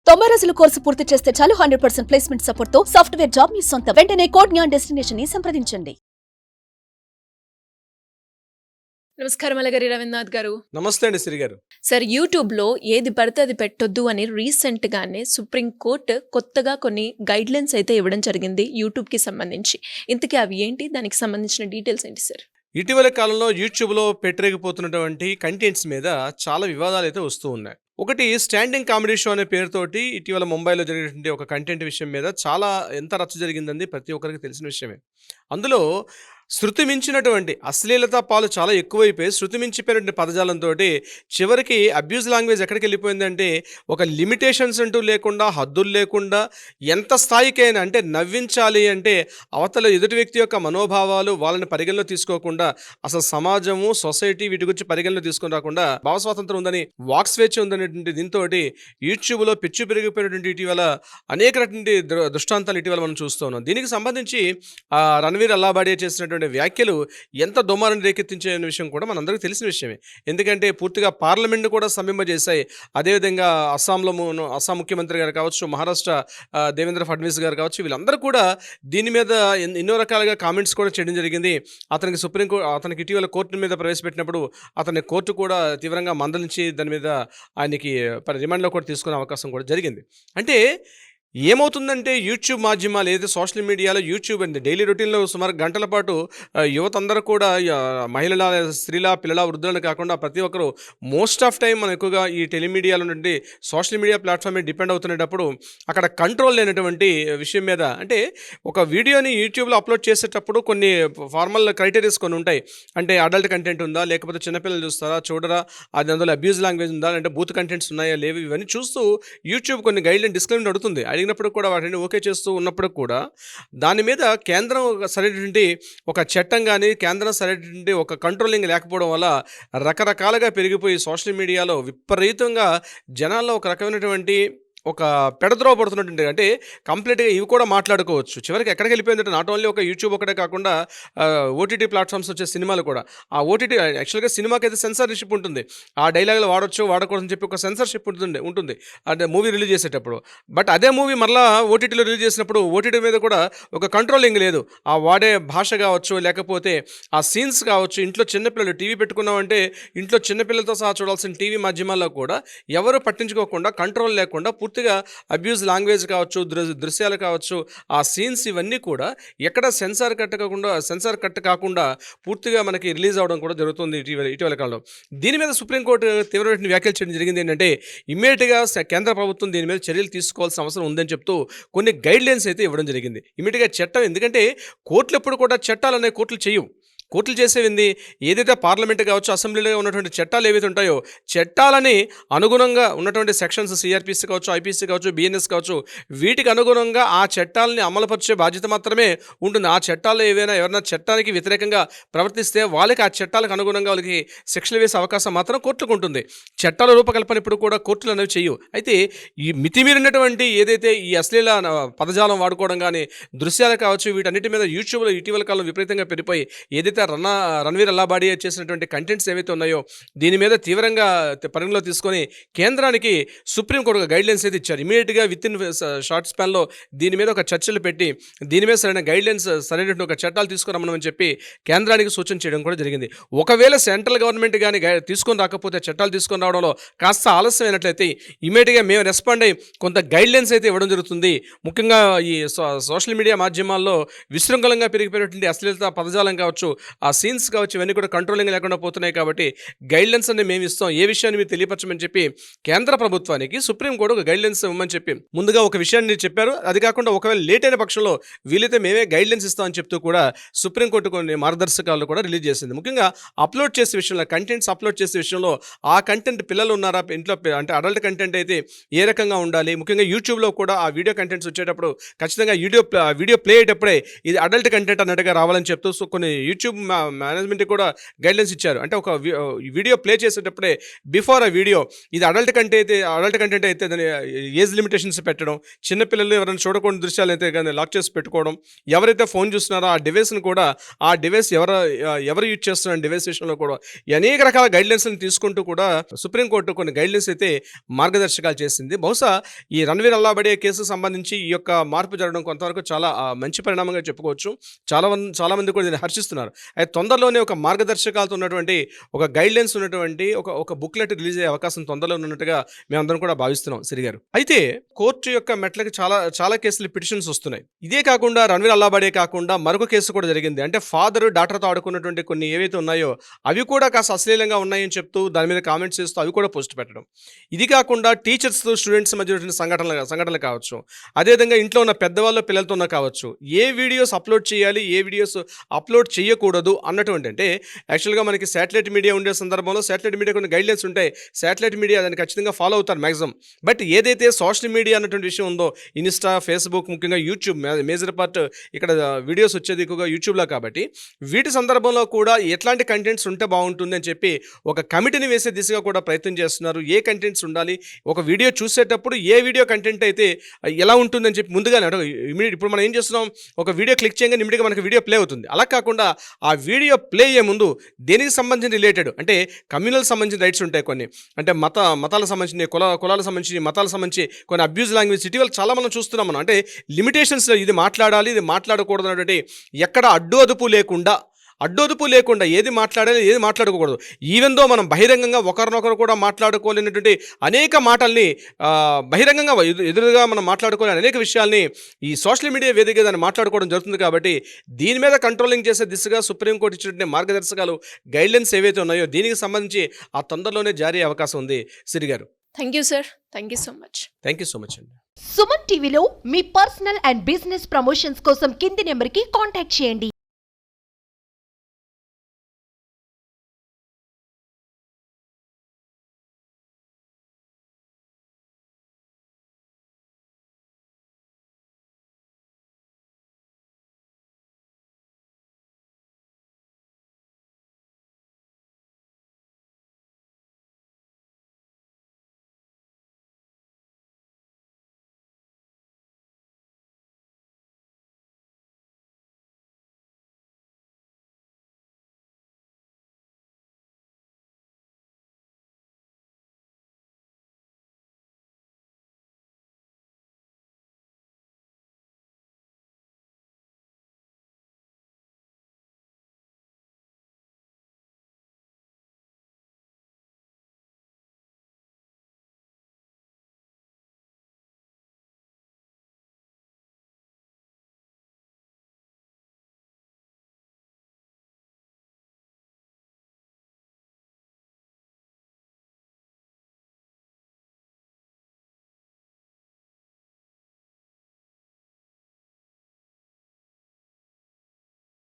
90 రోజుల కోర్సు పూర్తి చేస్తే చాలు 100% ప్లేస్మెంట్ సపోర్ట్ తో సాఫ్ట్వేర్ జాబ్ మీ సొంతం. వెంటనే కోడ్ జ్ఞాన్ డెస్టినేషన్ ని సంప్రదించండి. నమస్కారం అలగారి రవీంద్రనాథ్ గారు. నమస్తే అండి శ్రీ గారు. సార్, యూట్యూబ్లో ఏది పడితే అది పెట్టొద్దు అని రీసెంట్గానే సుప్రీంకోర్టు కొత్తగా కొన్ని గైడ్లైన్స్ అయితే ఇవ్వడం జరిగింది యూట్యూబ్కి సంబంధించి. ఇంతకీ అవి ఏంటి, దానికి సంబంధించిన డీటెయిల్స్ ఏంటి సార్? ఇటీవల కాలంలో యూట్యూబ్లో పెట్టరేగిపోతున్నటువంటి కంటెంట్స్ మీద చాలా వివాదాలు అయితే వస్తూ ఉన్నాయి. ఒకటి స్టాండింగ్ కామెడీ షో అనే పేరుతోటి ఇటీవల ముంబైలో జరిగినటువంటి ఒక కంటెంట్ విషయం మీద చాలా ఎంత రచ్చ జరిగిందని ప్రతి ఒక్కరికి తెలిసిన విషయమే. అందులో శృతి మించినటువంటి అశ్లీలత పాలు చాలా ఎక్కువైపోయి శృతి మించిపోయినటువంటి పదజాలంతో చివరికి అబ్యూజ్ లాంగ్వేజ్ ఎక్కడికి వెళ్ళిపోయిందంటే ఒక లిమిటేషన్స్ అంటూ లేకుండా, హద్దులు లేకుండా, ఎంత స్థాయికైనా అంటే నవ్వించాలి అంటే అవతల ఎదుటి వ్యక్తి యొక్క మనోభావాలు వాళ్ళని పరిగణలో తీసుకోకుండా, అసలు సమాజము, సొసైటీ వీటి గురించి పరిగణలో తీసుకుని రాకుండా భావ స్వాతంత్రం ఉందని, వాక్ స్వేచ్ఛ ఉందనేటువంటి దీంతో యూట్యూబ్లో పిచ్చు పెరిగిపోయినటువంటి ఇటీవల అనేక రకమైన దృష్టాంతాలు ఇటీవల మనం చూస్తూ ఉన్నాం. దీనికి సంబంధించి రణవీర్ అల్లాబాడియా చేసినటువంటి వ్యాఖ్యలు ఎంత దుమారాన్ని రేకెత్తించే విషయం కూడా మనందరికీ తెలిసిన విషయమే. ఎందుకంటే పూర్తిగా పార్లమెంట్ కూడా స్తంభింపజేశాయి. అదేవిధంగా అస్సాం ముఖ్యమంత్రి గారు కావచ్చు, మహారాష్ట్ర దేవేంద్ర ఫడ్నవీస్ గారు కావచ్చు, వీళ్ళందరూ కూడా దీని మీద ఎన్నో రకాలుగా కామెంట్స్ కూడా చేయడం జరిగింది. అతనికి ఇటీవల కోర్టు మీద ప్రవేశపెట్టినప్పుడు అతని కోర్టు కూడా తీవ్రంగా మందలించి దాని మీద ఆయనకి రిమాండ్లో కూడా తీసుకునే అవకాశం కూడా జరిగింది. అంటే ఏమవుతుందంటే యూట్యూబ్ మాధ్యమాలు ఏదైతే సోషల్ మీడియాలో యూట్యూబ్ అండి డైలీ రొటీన్లో సుమారు గంటల పాటు యువత అందరూ కూడా మహిళల, స్త్రీల, పిల్లల, వృద్ధులను కాకుండా ప్రతి ఒక్కరు మోస్ట్ ఆఫ్ టైం మనం ఎక్కువగా ఈ టెలిమీడియాలో నుండి సోషల్ మీడియా ప్లాట్ఫామ్ మీద డిపెండ్ అవుతున్నప్పుడు అక్కడ కంట్రోల్ లేనటువంటి విషయం మీద, అంటే ఒక వీడియోని యూట్యూబ్లో అప్లోడ్ చేసేటప్పుడు కొన్ని ఫార్మల్ క్రైటీరియాస్ కొన్ని ఉంటాయి. అంటే అడల్ట్ కంటెంట్ ఉందా, లేకపోతే చిన్నపిల్లలు చూస్తారా, చూడరా, అది అందులో అబ్యూజ్ లాంగ్వేజ్ ఉందా, అంటే బూత్ కంటెంట్స్ ఉన్నాయా, లేవు, ఇవన్నీ చూస్తూ యూట్యూబ్ కొన్ని గైడ్లైన్ డిస్క్లైమర్ అడుగుతుంది. అడిగినప్పుడు కూడా వాటిని ఓకే చేస్తూ ఉన్నప్పుడు కూడా దాని మీద కేంద్రం సరైనటువంటి ఒక చట్టం కానీ, కేంద్రం సరైనటువంటి ఒక కంట్రోలింగ్ లేకపోవడం వల్ల రకరకాలుగా పెరిగిపోయి సోషల్ మీడియాలో విపరీతంగా జనాల్లో ఒక రకమైనటువంటి ఒక పెడద్రోవ పడుతున్నట్టు, అంటే కంప్లీట్గా ఇవి కూడా మాట్లాడుకోవచ్చు. చివరికి ఎక్కడికి వెళ్ళిపోయిందంటే నాట్ ఓన్లీ ఒక యూట్యూబ్ ఒకటే కాకుండా ఓటీటీ ప్లాట్ఫామ్స్ వచ్చే సినిమాలు కూడా, ఆ ఓటీటీ యాక్చువల్గా సినిమాకి అయితే సెన్సార్షిప్ ఉంటుంది. ఆ డైలాగులు వాడొచ్చు, వాడకూడదని చెప్పి ఒక సెన్సార్షిప్ ఉంటుంది అంటే మూవీ రిలీజ్ చేసేటప్పుడు. బట్ అదే మూవీ మళ్ళీ ఓటీటీలో రిలీజ్ చేసినప్పుడు ఓటీటీ మీద కూడా ఒక కంట్రోలింగ్ లేదు. ఆ వాడే భాష కావచ్చు, లేకపోతే ఆ సీన్స్ కావచ్చు. ఇంట్లో చిన్నపిల్లలు టీవీ పెట్టుకున్నామంటే ఇంట్లో చిన్నపిల్లలతో సహా చూడాల్సిన టీవీ మాధ్యమాల్లో కూడా ఎవరు పట్టించుకోకుండా, కంట్రోల్ లేకుండా పూర్తిగా అబ్యూజ్ లాంగ్వేజ్ కావచ్చు, దృశ్యాలు కావచ్చు, ఆ సీన్స్ ఇవన్నీ కూడా ఎక్కడ సెన్సార్ కట్ కాకుండా పూర్తిగా మనకి రిలీజ్ అవ్వడం కూడా జరుగుతుంది ఇటీవల కాలంలో. దీని మీద సుప్రీంకోర్టు తీవ్రమైన వ్యాఖ్యలు చేయడం జరిగింది. ఏంటంటే ఇమ్మీడియట్గా కేంద్ర ప్రభుత్వం దీని మీద చర్యలు తీసుకోవాల్సిన అవసరం ఉందని చెప్తూ కొన్ని గైడ్లైన్స్ అయితే ఇవ్వడం జరిగింది. ఇమ్మీడియట్గా చట్టం, ఎందుకంటే కోర్టులు ఎప్పుడు కూడా చట్టాలు అనే కోర్టులు చేయవు. కోర్టులు చేసేవింది ఏదైతే పార్లమెంట్ కావచ్చు, అసెంబ్లీలో ఉన్నటువంటి చట్టాలు ఏవైతే ఉంటాయో చిట్టాలని అనుగుణంగా ఉన్నటువంటి సెక్షన్స్ సిఆర్పిసి కావచ్చు, ఐపీసీ కావచ్చు, బిఎన్ఎస్ కావచ్చు, వీటికి అనుగుణంగా ఆ చట్టాలని అమలుపరిచే బాధ్యత మాత్రమే ఉంటుంది. ఆ చట్టాలు ఎవరైనా చట్టానికి వ్యతిరేకంగా ప్రవర్తిస్తే వాళ్ళకి ఆ చట్టాలకు అనుగుణంగా వాళ్ళకి శిక్షలు వేసే అవకాశం మాత్రం కోర్టులకు ఉంటుంది. చట్టాల రూపకల్పన ఇప్పుడు కూడా కోర్టులు అనేవి చేయవు. అయితే ఈ మితిమీరినటువంటి ఏదైతే ఈ అశ్లీల పదజాలం వాడుకోవడం కానీ, దృశ్యాలు కావచ్చు, వీటన్నిటి మీద యూట్యూబ్లో ఇటీవల కాలం విపరీతంగా పెరిగిపోయి ఏదైతే రణవీర్ అల్లాబాడియా చేసినటువంటి కంటెంట్స్ ఏవైతే ఉన్నాయో దీని మీద తీవ్రంగా పరిగణలో తీసుకొని కేంద్రానికి సుప్రీంకోర్టు గైడ్లైన్స్ అయితే ఇచ్చారు. ఇమీడియట్గా విత్ ఇన్ షార్ట్ స్పాన్లో దీని మీద ఒక చర్చలు పెట్టి దీని మీద సరైన గైడ్లైన్స్, సరైనటువంటి ఒక చట్టాలు తీసుకురమ్మని చెప్పి కేంద్రానికి సూచన చేయడం కూడా జరిగింది. ఒకవేళ సెంట్రల్ గవర్నమెంట్ కానీ తీసుకొని రాకపోతే, చట్టాలు తీసుకొని రావడంలో కాస్త ఆలస్యం అయినట్లయితే ఇమీడియట్గా మేము రెస్పాండ్ అయ్యి కొంత గైడ్లైన్స్ అయితే ఇవ్వడం జరుగుతుంది. ముఖ్యంగా ఈ సోషల్ మీడియా మాధ్యమాల్లో విశృంఖలంగా పెరిగిపోయినటువంటి అశ్లీలత పదజాలం కావచ్చు, ఆ సీన్స్ కావచ్చు, ఇవన్నీ కూడా కంట్రోలింగ్ లేకుండా పోతున్నాయి. కాబట్టి గైడ్లైన్స్ అన్ని మేము ఇస్తాం, ఏ విషయాన్ని మీరు తెలియపరచమని చెప్పి కేంద్ర ప్రభుత్వానికి సుప్రీంకోర్టు ఒక గైడ్లైన్స్ ఇవ్వమని చెప్పి ముందుగా ఒక విషయాన్ని చెప్పారు. అది కాకుండా ఒకవేళ లేట్ అయిన పక్షంలో వీలైతే మేమే గైడ్లైన్స్ ఇస్తామని చెప్తూ కూడా సుప్రీంకోర్టు కొన్ని మార్గదర్శకాలు కూడా రిలీజ్ చేసింది. ముఖ్యంగా అప్లోడ్ చేసే విషయంలో, కంటెంట్స్ అప్లోడ్ చేసే విషయంలో ఆ కంటెంట్ పిల్లలు ఉన్నారా ఇంట్లో, అంటే అడల్ట్ కంటెంట్ అయితే ఏ రకంగా ఉండాలి. ముఖ్యంగా యూట్యూబ్లో కూడా ఆ వీడియో కంటెంట్స్ వచ్చేటప్పుడు ఖచ్చితంగా వీడియో ప్లే అయ్యేటప్పుడే ఇది అడల్ట్ కంటెంట్ అన్నట్టుగా రావాలని చెప్తూ కొన్ని యూట్యూబ్ మేనేజ్మెంట్ కూడా గైడ్లైన్స్ ఇచ్చారు. అంటే ఒక వీడియో ప్లే చేసేటప్పుడే బిఫోర్ ఆ వీడియో ఇది అడల్ట్ కంటెంట్ అయితే దాని ఏజ్ లిమిటేషన్స్ పెట్టడం, చిన్నపిల్లలు ఎవరైనా చూడకూడని దృశ్యాలు అయితే కానీ లాక్ చేసి పెట్టుకోవడం, ఎవరైతే ఫోన్ చూస్తున్నారో ఆ డివైస్ని కూడా ఆ డివైస్ ఎవరు యూజ్ చేస్తున్న డివైస్ విషయంలో కూడా అనేక రకాల గైడ్లైన్స్ని తీసుకుంటూ కూడా సుప్రీంకోర్టు కొన్ని గైడ్లైన్స్ అయితే మార్గదర్శకాలు చేసింది. బహుశా ఈ రణ్వీర్ అల్లాబడియా కేసుకు సంబంధించి ఈ యొక్క మార్పు జరగడం కొంతవరకు చాలా మంచి పరిణామంగా చెప్పుకోవచ్చు. చాలా మంది కూడా దీన్ని హర్షిస్తున్నారు. అయితే తొందరలోనే ఒక మార్గదర్శకాలతో ఉన్నటువంటి ఒక గైడ్లైన్స్ ఉన్నటువంటి ఒక బుక్లెట్ రిలీజ్ అయ్యే అవకాశం తొందరలో ఉన్నట్టుగా మేమందరం కూడా భావిస్తున్నాం సిరి గారు. అయితే కోర్టు యొక్క మెట్లకి చాలా కేసులు పిటిషన్స్ వస్తున్నాయి. ఇదే కాకుండా రణ్వీర్ అల్లాబడియా కాకుండా మరొక కేసు కూడా జరిగింది. అంటే ఫాదర్ డాటర్తో ఆడుకున్నటువంటి కొన్ని ఏవైతే ఉన్నాయో అవి కూడా కాస్త అశ్లీలంగా ఉన్నాయని చెప్తూ దాని మీద కామెంట్స్ చేస్తూ అవి కూడా పోస్ట్ పెట్టడం. ఇది కాకుండా టీచర్స్ స్టూడెంట్స్ మధ్య సంఘటనలు కావచ్చు, అదేవిధంగా ఇంట్లో ఉన్న పెద్దవాళ్ళు పిల్లలతో ఉన్న కావచ్చు, ఏ వీడియోస్ అప్లోడ్ చేయాలి, ఏ వీడియోస్ అప్లోడ్ చేయకూడదు అన్నటువంటి. అంటే యాక్చువల్గా మనకి శాటిలైట్ మీడియా ఉండే సందర్భంలో శాటిలైట్ మీడియా కొన్ని గైడ్లైన్స్ ఉంటాయి. శాటిలైట్ మీడియా దాన్ని ఖచ్చితంగా ఫాలో అవుతారు మ్యాక్సిమం. బట్ ఏదైతే సోషల్ మీడియా అన్నటువంటి విషయం ఉందో, ఇన్స్టా, ఫేస్బుక్, ముఖ్యంగా యూట్యూబ్ మేజర్ పార్ట్ ఇక్కడ వీడియోస్ వచ్చేది ఎక్కువగా యూట్యూబ్లో కాబట్టి వీటి సందర్భంలో కూడా ఎట్లాంటి కంటెంట్స్ ఉంటే బాగుంటుంది అని చెప్పి ఒక కమిటీని వేసే దిశగా కూడా ప్రయత్నం చేస్తున్నారు. ఏ కంటెంట్స్ ఉండాలి, ఒక వీడియో చూసేటప్పుడు ఏ వీడియో కంటెంట్ అయితే ఎలా ఉంటుందని చెప్పి ముందుగానే ఇమీడియట్. ఇప్పుడు మనం ఏం చేస్తున్నాం, ఒక వీడియో క్లిక్ చేయగానే ఇమీడియట్గా మనకి వీడియో ప్లే అవుతుంది. అలా కాకుండా ఆ వీడియో ప్లే అయ్యే ముందు దేనికి సంబంధించిన రిలేటెడ్, అంటే కమ్యూనల్ సంబంధించిన రైట్స్ ఉంటాయి కొన్ని, అంటే మతాలకు సంబంధించి, కులాలకు సంబంధించి, మతాలకు సంబంధించి కొన్ని అబ్యూజ్ లాంగ్వేజ్ ఇటీవల చాలా మనం చూస్తున్నాం. మనం అంటే లిమిటేషన్స్, ఇది మాట్లాడాలి, ఇది మాట్లాడకూడదు అనేటువంటి ఎక్కడ అడ్డు అదుపు లేకుండా ఏది మాట్లాడాలి, ఏది మాట్లాడకూడదు. ఈవెన్ దో మనం బహిరంగంగా ఒకరినొకరు కూడా మాట్లాడుకోలేనటువంటి అనేక మాటల్ని బహిరంగంగా ఎదురుగా మనం మాట్లాడుకోలేని అనేక విషయాల్ని ఈ సోషల్ మీడియా వేదికగా దాన్ని మాట్లాడుకోవడం జరుగుతుంది. కాబట్టి దీని మీద కంట్రోలింగ్ చేసే దిశగా సుప్రీంకోర్టు ఇచ్చినటువంటి మార్గదర్శకాలు, గైడ్లైన్స్ ఏవైతే ఉన్నాయో దీనికి సంబంధించి ఆ తొందరలోనే జారీ అయ్యే అవకాశం ఉంది. సిరి గారు, thank you sir, thank you so much. Thank you so much అండి. సుమన్ టీవీలో మీ పర్సనల్ అండ్ బిజినెస్ ప్రమోషన్స్ కోసం కింది నెంబర్కి కాంటాక్ట్ చేయండి.